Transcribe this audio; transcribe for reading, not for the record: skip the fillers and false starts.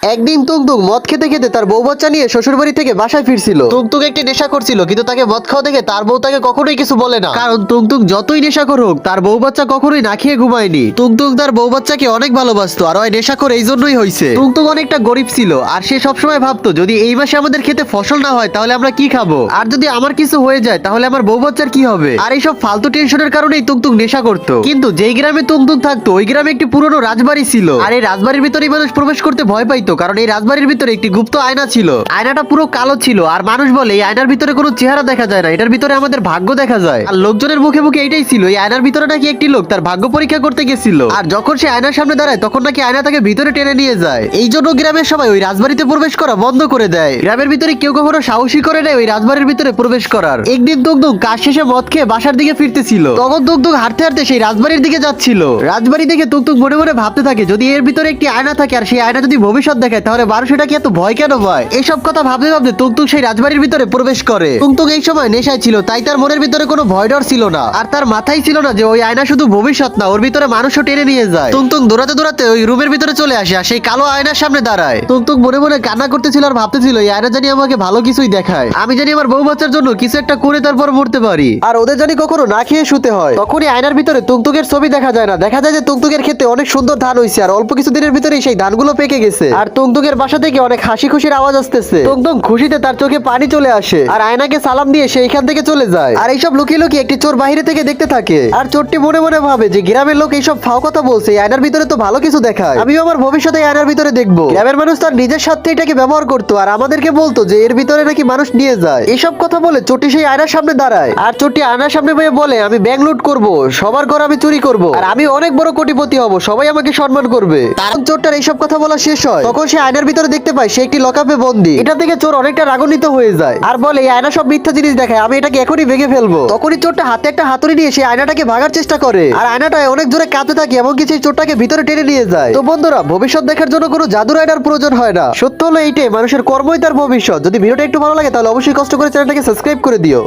একদিন টুকটুক মদ খেতে খেতে তার বউ বাচ্চা নিয়ে শ্বশুর বাড়ি থেকে বাসায় ফিরছিল। টুকটুক একটি নেশা করছিল, কিন্তু তাকে মদ খাওয়া দেখে তার বউ তাকে কখনোই কিছু বলে না, কারণ টুকটুক যতই নেশা করুক তার বউ বাচ্চা কখনোই না খেয়ে ঘুমায়নি। টুকটুক তার বউ বাচ্চাকে অনেক ভালোবাসতো, আর ওই নেশা করে এই জন্যই হয়েছে। টুকটুক অনেকটা গরিব ছিল, আর সে সবসময় ভাবতো যদি এই মাসে আমাদের খেতে ফসল না হয় তাহলে আমরা কি খাবো, আর যদি আমার কিছু হয়ে যায় তাহলে আমার বউ বাচ্চার কি হবে। আর এইসব ফালতু টেনশনের কারণেই টুকটুক নেশা করতো। কিন্তু যেই গ্রামে টুকটুক থাকতো ওই গ্রামে একটি পুরনো রাজবাড়ি ছিল, আর এই রাজবাড়ির ভিতরে মানুষ প্রবেশ করতে ভয় পাইতো, কারণ এই রাজবাড়ির ভিতরে একটি গুপ্ত আয়না ছিল। আয়নাটা পুরো কালো ছিল, আর মানুষ বলে এই আয়নার ভিতরে কোনো চেহারা দেখা যায় না, এটার ভিতরে আমাদের ভাগ্য দেখা যায়। আর লোকজনের মুখে মুখে এটাই ছিল, এই আয়নার ভিতরে নাকি একটি লোক তার ভাগ্য পরীক্ষা করতে গেছিল, আর যখন সে আয়নার সামনে দাঁড়ায় তখন নাকি আয়না তাকে ভিতরে টেনে নিয়ে যায়। এই জন্য গ্রামের সবাই ওই রাজবাড়িতে প্রবেশ করা বন্ধ করে দেয়। গ্রামের ভিতরে কেউ কখনো সাহসী করে নেয় ওই রাজবাড়ির ভিতরে প্রবেশ করার। একদিন দুগদুগ কাজ শেষে মদ খেয়ে বাসার দিকে ফিরতেছিল, তখন দুগদুগ হাঁটতে হাঁটতে সেই রাজবাড়ির দিকে যাচ্ছিল। রাজবাড়ি দেখে টুকটুক মনে মনে ভাবতে থাকে যদি এর ভিতরে একটি আয়না থাকে আর সেই আয়না যদি ভবিষ্যৎ দেখায় তাহলে মানুষ এটাকে এত ভয় কেন পায়। এইসব কথা ভাবতে ভাবতে টুকটুক সেই রাজবাড়ির ভিতরে প্রবেশ করে। টুকটুক এই সময় নেশায় ছিল, তাই তার মনের ভিতরে কোনো ভয় ডর ছিল না, আর তার মাথায় ছিল না যে ওই আয়না শুধু ভবিষ্যৎ না, ওর ভিতরে মানুষও টেনে নিয়ে যায়। টুকটুক দৌড়াতে দৌড়াতে ওই রুমের ভিতরে চলে আসে, আর সেই কালো আয়নার সামনে দাঁড়ায়। টুকটুক মনে মনে কান্না করতেছিল আর ভাবতেছিল এই আয়না জানি আমাকে ভালো কিছুই দেখায়, আমি জানি আমার বউ বাচ্চার জন্য কিছু একটা করে তারপর মরতে পারি, আর ওদের জানি কখনো না খেয়ে শুতে হয়। তখনই আয়নার ভিতরে টুকটুকের ছবি দেখা যায় না, দেখা যায় যে টুকটুকের ক্ষেতে অনেক সুন্দর ধান হইছে, আর অল্প কিছু দিনের ভিতরেই সেই ধানগুলো পেকে গেছে, আর টুকটুকের বাসা থেকে অনেক হাসি খুশির আওয়াজ আসতেছে। টুকটুক খুশিতে তার চোখে পানি চলে আসে, আর আয়নাকে সালাম দিয়ে সে এখান থেকে চলে যায়। আর এইসব লুকিয়ে লুকিয়ে একটি চোর বাইরে থেকে দেখতে থাকে, আর চোরটি মনে মনে ভাবে যে গ্রামের লোক এইসব ফাও কথা বলছে, এই আয়নার ভিতরে তো ভালো কিছু দেখায়, আমিও আমার ভবিষ্যতে এই আয়নার ভিতরে দেখবো। গ্রামের মানুষ তার নিজের স্বার্থে এটাকে ব্যবহার করতো, আর আমাদেরকে বলতো যে এর ভিতরে নাকি মানুষ নিয়ে যায়। এইসব কথা বলে চোরটি সেই আয়নার সামনে দাঁড়ায়, আর চোরটি আয়নার সামনে বলে আমি ব্যাংক লুট করবো, সবার ঘর আমি চুরি করবো, আর আমি অনেক বড় কোটিপতি হব, সবাই আমাকে সম্মান করবে। তার চোরটার এইসব কথা বলা শেষ হয় তখন সে আয়নার ভিতরে দেখতে পায় সে একটি লকআপে বন্দী। এটা থেকে চোর অনেকটা রাগান্বিত হয়ে যায়, আর বলে এই আয়না সব মিথ্যা জিনিস দেখায়, আমি এটাকে এখনই ভেঙে ফেলবো। তখনই চোরটা হাতে একটা হাতুড়ি নিয়ে সেই আয়নাটাকে ভাগার চেষ্টা করে, আর আয়নাটায় অনেক জোরে কাঁপতে থাকে, এমনকি সেই চোরটাকে ভিতরে টেনে নিয়ে যায়। তো বন্ধুরা, ভবিষ্যৎ দেখার জন্য কোনো জাদুর আয়নার প্রয়োজন হয় না, সত্য হলো এইটাই, মানুষের কর্মই তার ভবিষ্যৎ। যদি ভিডিওটা একটু ভালো লাগে তাহলে অবশ্যই কষ্ট করে চ্যানেলটাকে সাবস্ক্রাইব করে দিও।